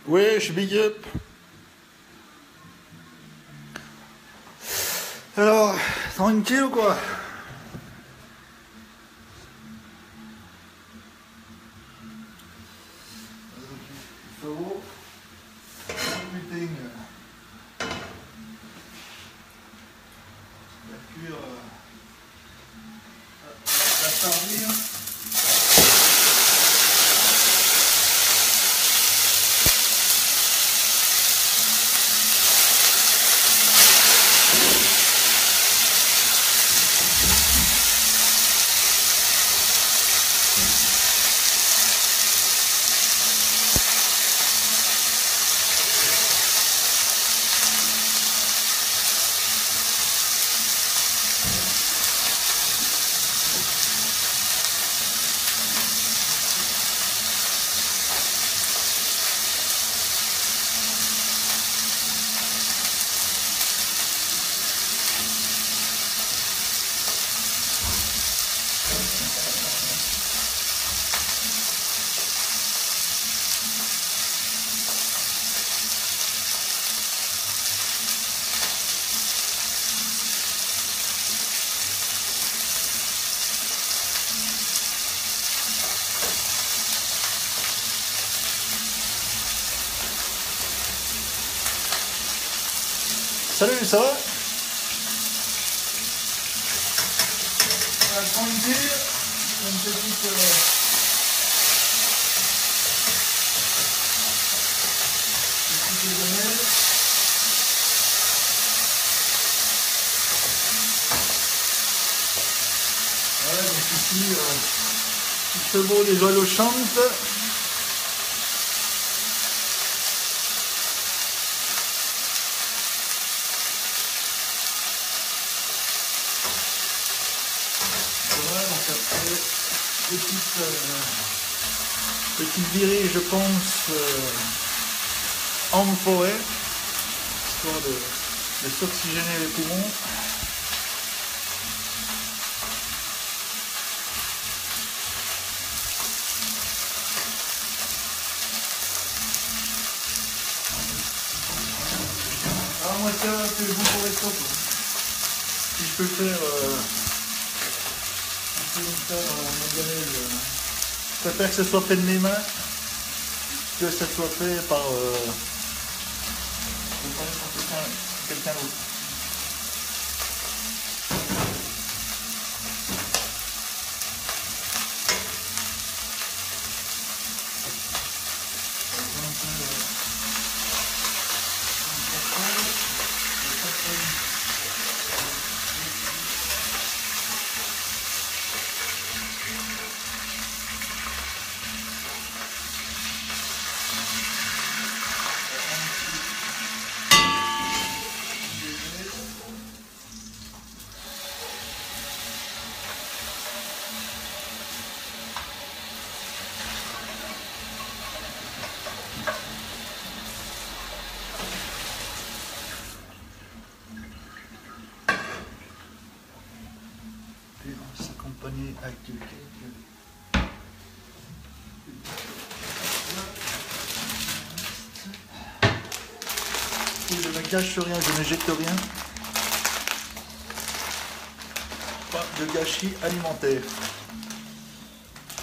Ouais, je suis big up. Alors, tranquille ou quoi? So, everything. La cuire va servir. Salut, ça va? On va tranquille, une petite déjeuner. Voilà, donc ici, les chevaux, les oiseaux chantent. Petite virée, je pense, en forêt, histoire de s'oxygéner les poumons. Alors moi ça, c'est le bon pour les stop. Si je peux faire un peu comme ça dans la modèle, je préfère que ce soit fait de mes mains que ça soit fait par quelqu'un d'autre. Puis on va s'accompagner avec du cake. Je ne gâche rien, je ne jette rien. Pas de gâchis alimentaire.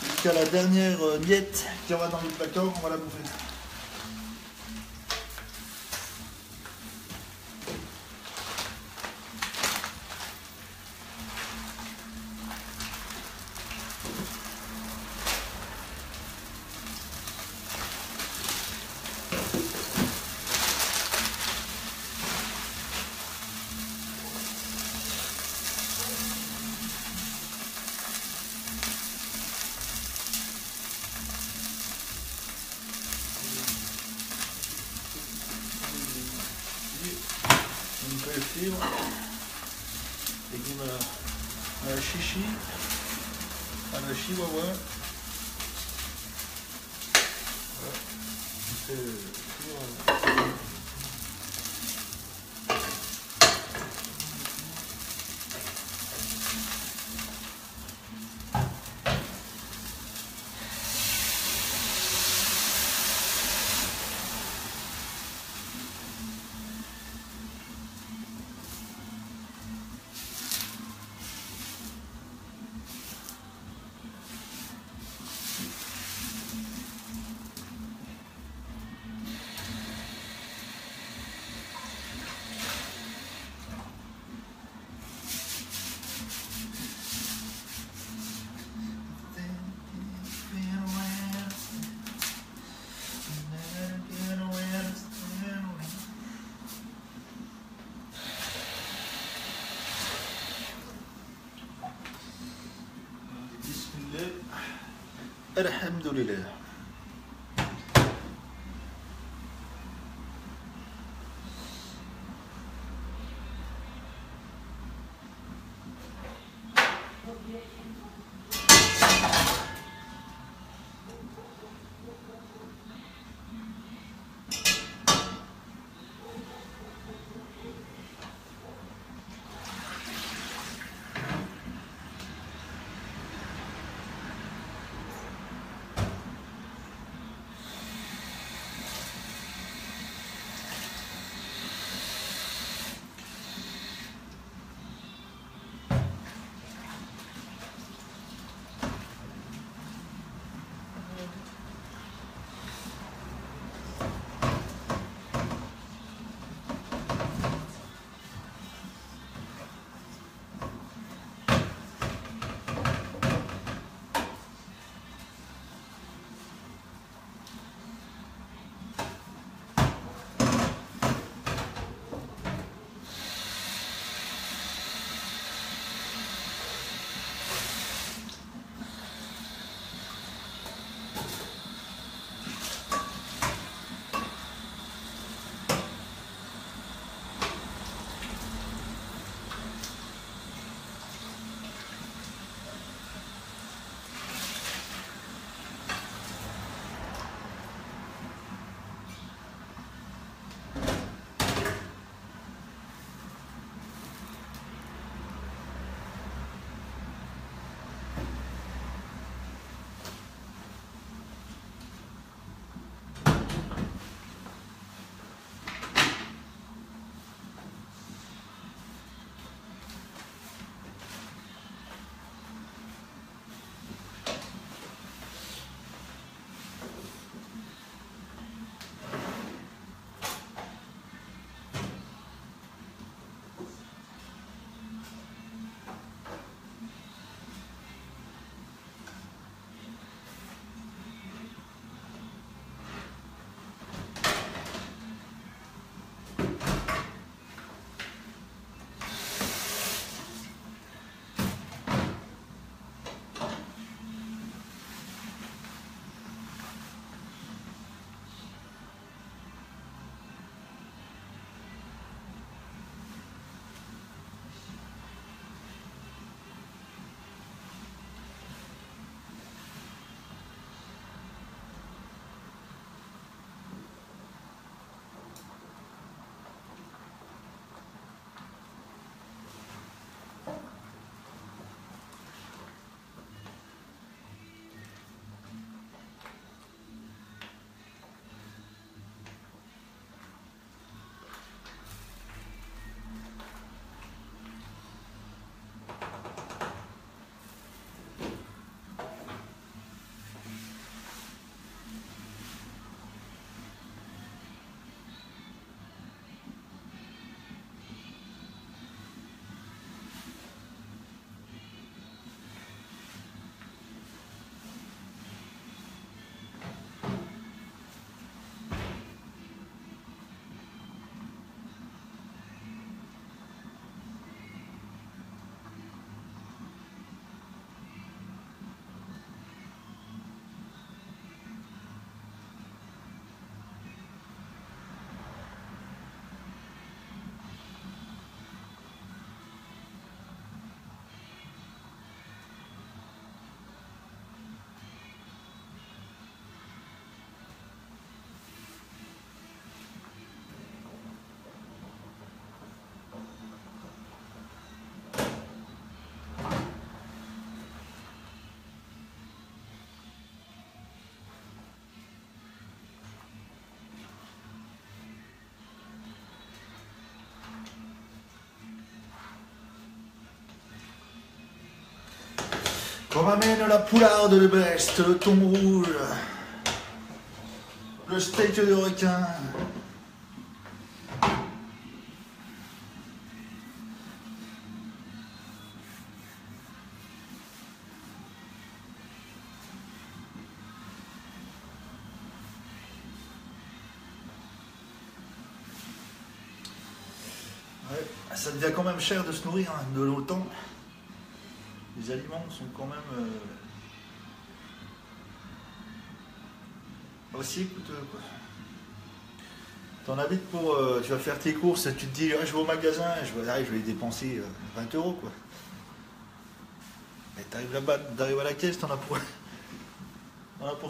Jusqu'à la dernière miette qui va dans le placard, on va la bouffer. Un peu de fibre, légumes à la chichi, à la chihuahua. Voilà. Alhamdulillah. On m'amène la poularde de Brest, le thon rouge, le steak de requin. Ouais, ça devient quand même cher de se nourrir hein, de longtemps. Les aliments sont quand même aussi coûteux, quoi. T'en habites pour... tu vas faire tes courses, tu te dis, ah, je vais au magasin, je vais y dépenser 20 €, quoi. Mais t'arrives là-bas, t'arrives à la caisse, t'en as pour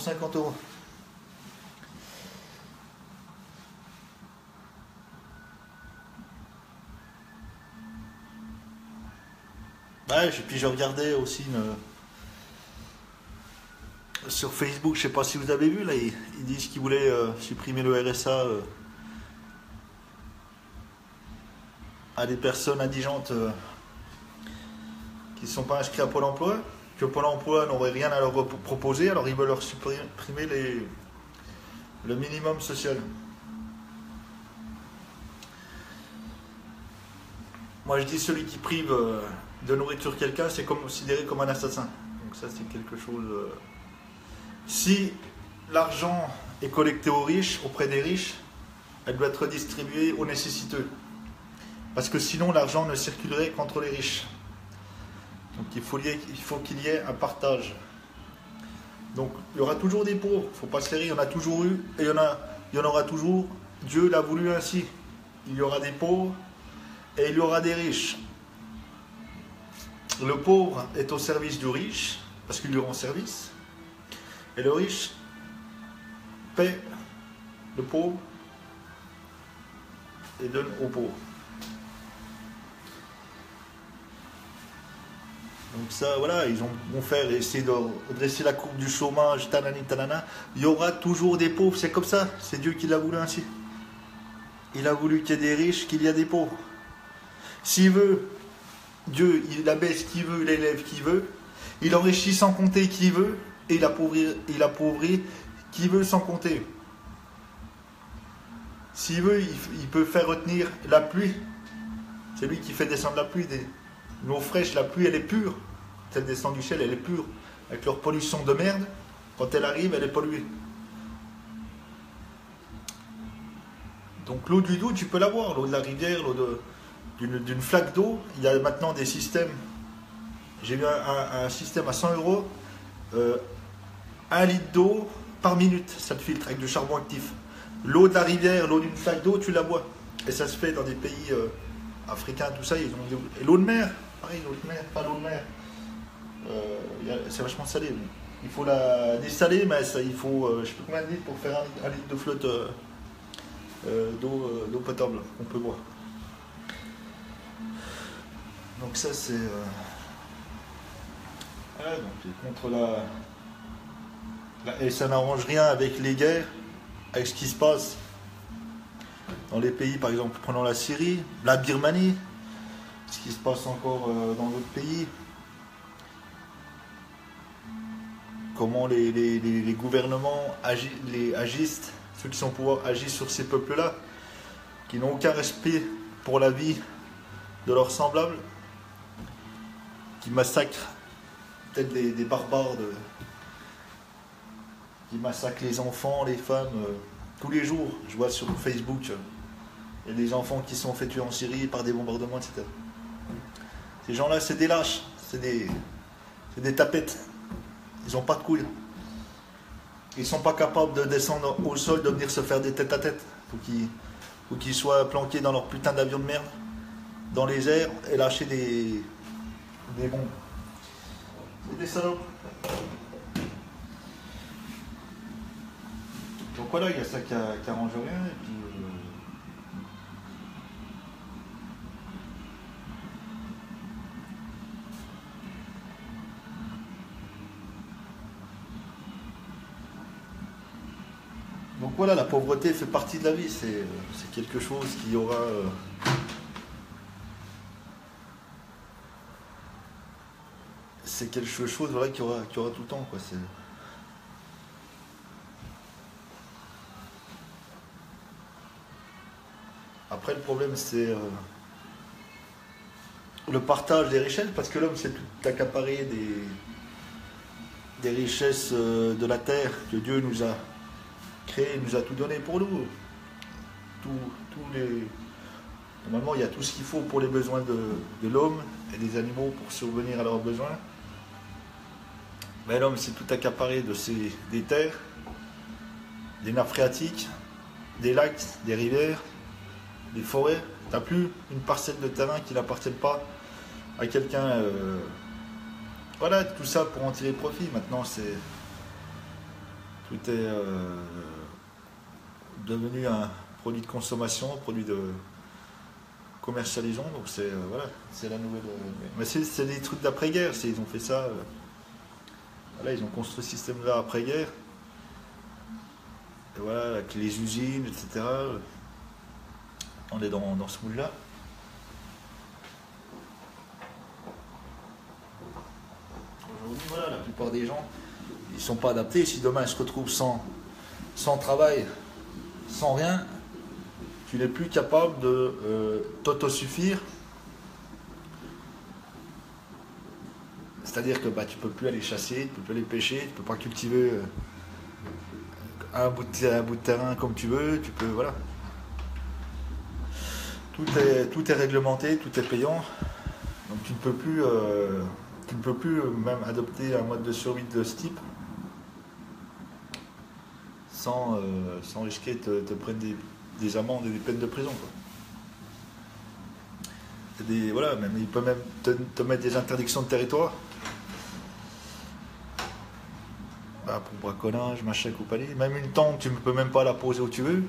50 €. Ouais, et puis je regardais aussi sur Facebook, je sais pas si vous avez vu, là, ils disent qu'ils voulaient supprimer le RSA à des personnes indigentes qui ne sont pas inscrits à Pôle emploi, que Pôle emploi n'aurait rien à leur proposer, alors ils veulent leur supprimer le minimum social. Moi je dis celui qui prive de nourriture quelqu'un, c'est considéré comme un assassin. Donc ça c'est quelque chose... Si l'argent est collecté aux riches, auprès des riches, elle doit être redistribuée aux nécessiteux. Parce que sinon l'argent ne circulerait qu'entre les riches. Donc il faut qu'il y ait un partage. Donc il y aura toujours des pauvres, il ne faut pas se leurrer, il y en a toujours eu et il y en aura toujours. Dieu l'a voulu ainsi. Il y aura des pauvres et il y aura des riches. Le pauvre est au service du riche, parce qu'il lui rend service. Et le riche paie le pauvre et donne aux pauvres. Donc ça, voilà, ils vont faire, essayer de redresser la courbe du chômage, tanani, tanana. Il y aura toujours des pauvres, c'est comme ça, c'est Dieu qui l'a voulu ainsi. Il a voulu qu'il y ait des riches, qu'il y ait des pauvres. S'il veut, Dieu, il abaisse qui veut, il élève qui veut, il enrichit sans compter qui veut, et il appauvrit qui veut sans compter. S'il veut, il peut faire retenir la pluie. C'est lui qui fait descendre la pluie. L'eau fraîche, la pluie, elle est pure. Celle descend du ciel, elle est pure. Avec leur pollution de merde, quand elle arrive, elle est polluée. Donc l'eau du Doubs, tu peux l'avoir. L'eau de la rivière, l'eau d'une flaque d'eau. Il y a maintenant des systèmes. J'ai vu un système à 100 €. 1 litre d'eau par minute, ça te filtre avec du charbon actif. L'eau de la rivière, l'eau d'une flaque d'eau, tu la bois. Et ça se fait dans des pays africains, tout ça. Et l'eau de mer, pareil, l'eau de mer, pas l'eau de mer. C'est vachement salé. Il faut la dessaler, mais ça, il faut, je sais pas combien de litres pour faire un litre de flotte d'eau potable qu'on peut boire. Donc ça c'est... donc contre et ça n'arrange rien avec les guerres, avec ce qui se passe dans les pays, par exemple, prenons la Syrie, la Birmanie, ce qui se passe encore dans d'autres pays, comment les gouvernements agissent, ceux qui sont au pouvoir agissent sur ces peuples-là, qui n'ont aucun respect pour la vie de leurs semblables, qui massacrent peut-être des barbares, qui massacrent les enfants, les femmes, tous les jours. Je vois sur Facebook, il y a des enfants qui sont fait tuer en Syrie par des bombardements, etc. Ces gens-là, c'est des lâches, c'est des tapettes. Ils n'ont pas de couilles. Ils ne sont pas capables de descendre au sol, de venir se faire des tête à tête. Faut qu'ils soient planqués dans leur putain d'avion de merde, dans les airs, et lâcher des bombes. C'est des salopes. Donc voilà, il y a ça qui arrange rien. Et puis, donc voilà, la pauvreté fait partie de la vie. C'est quelque chose qui aura... c'est quelque chose, voilà, qui aura tout le temps, quoi. Après, le problème, c'est le partage des richesses, parce que l'homme s'est tout accaparé des richesses de la terre que Dieu nous a créées, nous a tout donné pour nous. Normalement, il y a tout ce qu'il faut pour les besoins de l'homme et des animaux pour survenir à leurs besoins. Mais l'homme s'est tout accaparé des terres. des nappes phréatiques, des lacs, des rivières, des forêts. Tu n'as plus une parcelle de terrain qui n'appartient pas à quelqu'un. Voilà, tout ça pour en tirer profit. Maintenant, tout est devenu un produit de consommation, un produit de commercialisation. Donc c'est voilà, c'est la nouvelle. Mais c'est des trucs d'après-guerre. Ils ont fait ça. Voilà, ils ont construit ce système-là après-guerre. Et voilà, avec les usines, etc. On est dans ce moule-là. Aujourd'hui, voilà, la plupart des gens, ils ne sont pas adaptés. Si demain ils se retrouvent sans travail, sans rien, tu n'es plus capable de t'autosuffire. C'est-à-dire que tu ne peux plus aller chasser, tu ne peux plus aller pêcher, tu ne peux pas cultiver un bout de terrain comme tu veux, voilà. Tout est réglementé, tout est payant. Donc tu ne peux plus même adopter un mode de survie de ce type sans risquer de te prendre des amendes et des peines de prison, quoi. Voilà, même, il peut même te mettre des interdictions de territoire. Pour braconnage, machin, compagnie. Même une tente, tu ne peux même pas la poser où tu veux.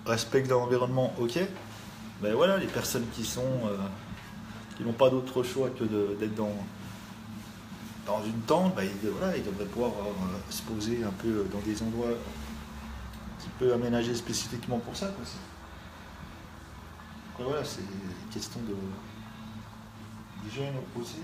Respect de l'environnement, ok. Mais voilà, les personnes qui n'ont pas d'autre choix que d'être dans une tente, ils devraient pouvoir se poser un peu dans des endroits un petit peu aménagés spécifiquement pour ça, quoi. Après, voilà, c'est une question d'hygiène aussi.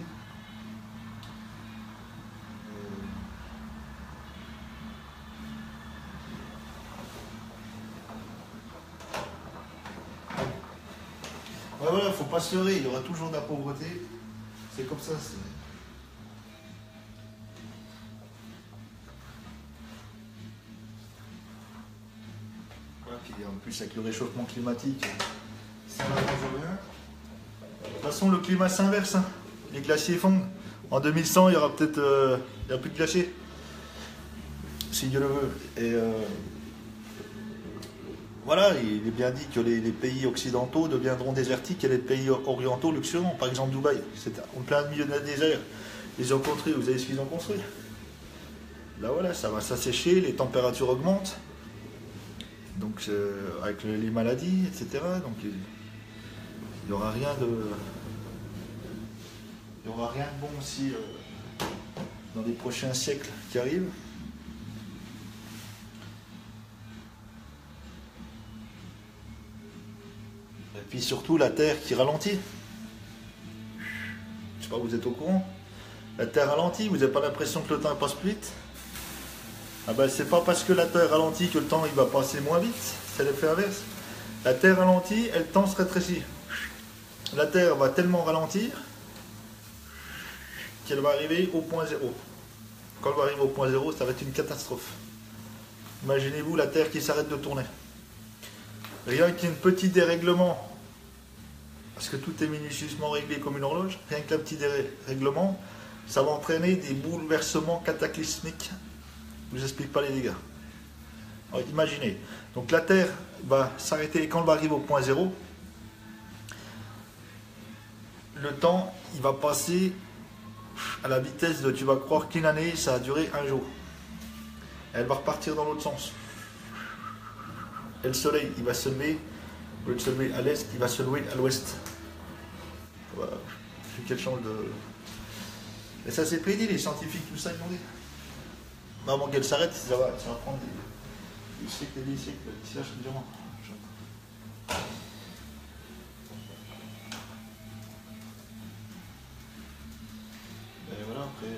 Voilà, faut pas se leurrer, il y aura toujours de la pauvreté. C'est comme ça. Voilà, puis en plus avec le réchauffement climatique, ça n'arrange rien. De toute façon, le climat s'inverse, hein. Les glaciers fondent. En 2100, il y aura peut-être il n'y a plus de glaciers. Si Dieu le veut. Et voilà, il est bien dit que les pays occidentaux deviendront désertiques et les pays orientaux luxuriants. Par exemple, Dubaï, c'est en plein milieu d'un désert. Ils ont construit, vous savez ce qu'ils ont construit? Là voilà, ça va s'assécher, les températures augmentent. Donc avec les maladies, etc. Donc il n'y aura rien de. Il n'y aura rien de bon aussi dans les prochains siècles qui arrivent. Et puis surtout la Terre qui ralentit. Je sais pas, vous êtes au courant? La Terre ralentit, vous n'avez pas l'impression que le temps passe plus vite? Ah ben c'est pas parce que la Terre ralentit que le temps il va passer moins vite, c'est l'effet inverse. La Terre ralentit et le temps se rétrécit. La Terre va tellement ralentir qu'elle va arriver au point zéro. Quand elle va arriver au point zéro, ça va être une catastrophe. Imaginez-vous la Terre qui s'arrête de tourner. Rien qu'un petit dérèglement, parce que tout est minutieusement réglé comme une horloge, rien qu'un petit dérèglement, ça va entraîner des bouleversements cataclysmiques. Je vous explique pas les dégâts. Alors, imaginez, donc la Terre va s'arrêter et quand elle va arriver au point zéro, le temps il va passer à la vitesse de, tu vas croire qu'une année ça a duré un jour. Elle va repartir dans l'autre sens. Et le soleil il va se lever, au lieu de se lever à l'est, il va se lever à l'ouest. Voilà, quel change de. Et ça c'est prédit, les scientifiques, tout ça ils l'ont dit. Mais avant qu'elle s'arrête, ça va prendre des siècles et des siècles. Ici là je suis durant. Et voilà, après.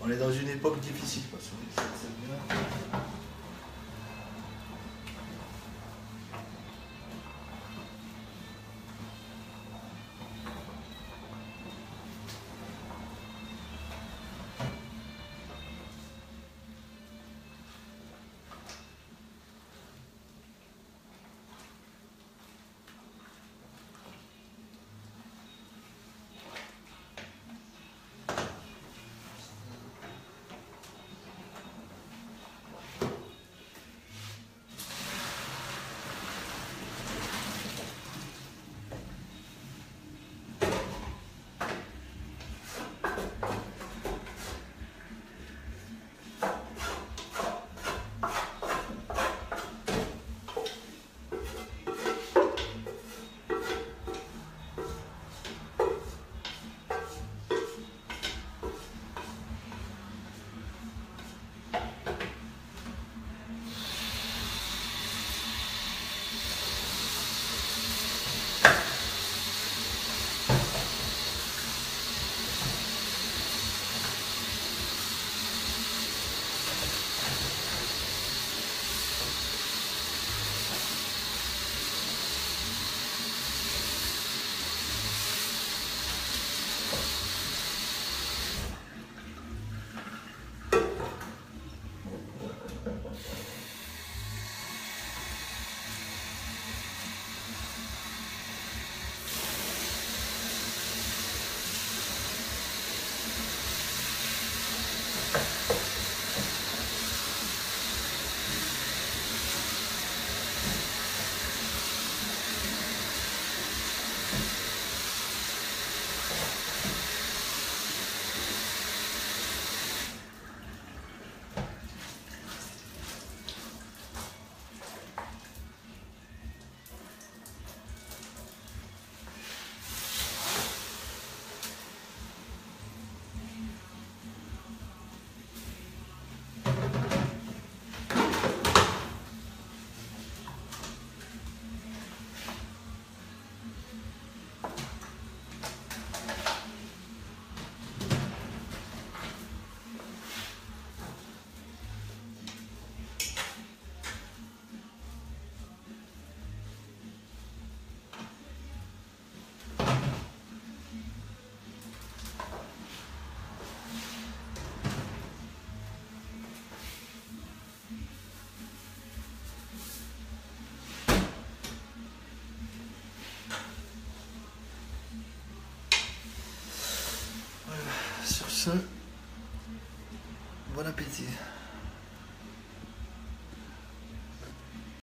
On est dans une époque difficile, parce que c'est bien. ce, bon appétit.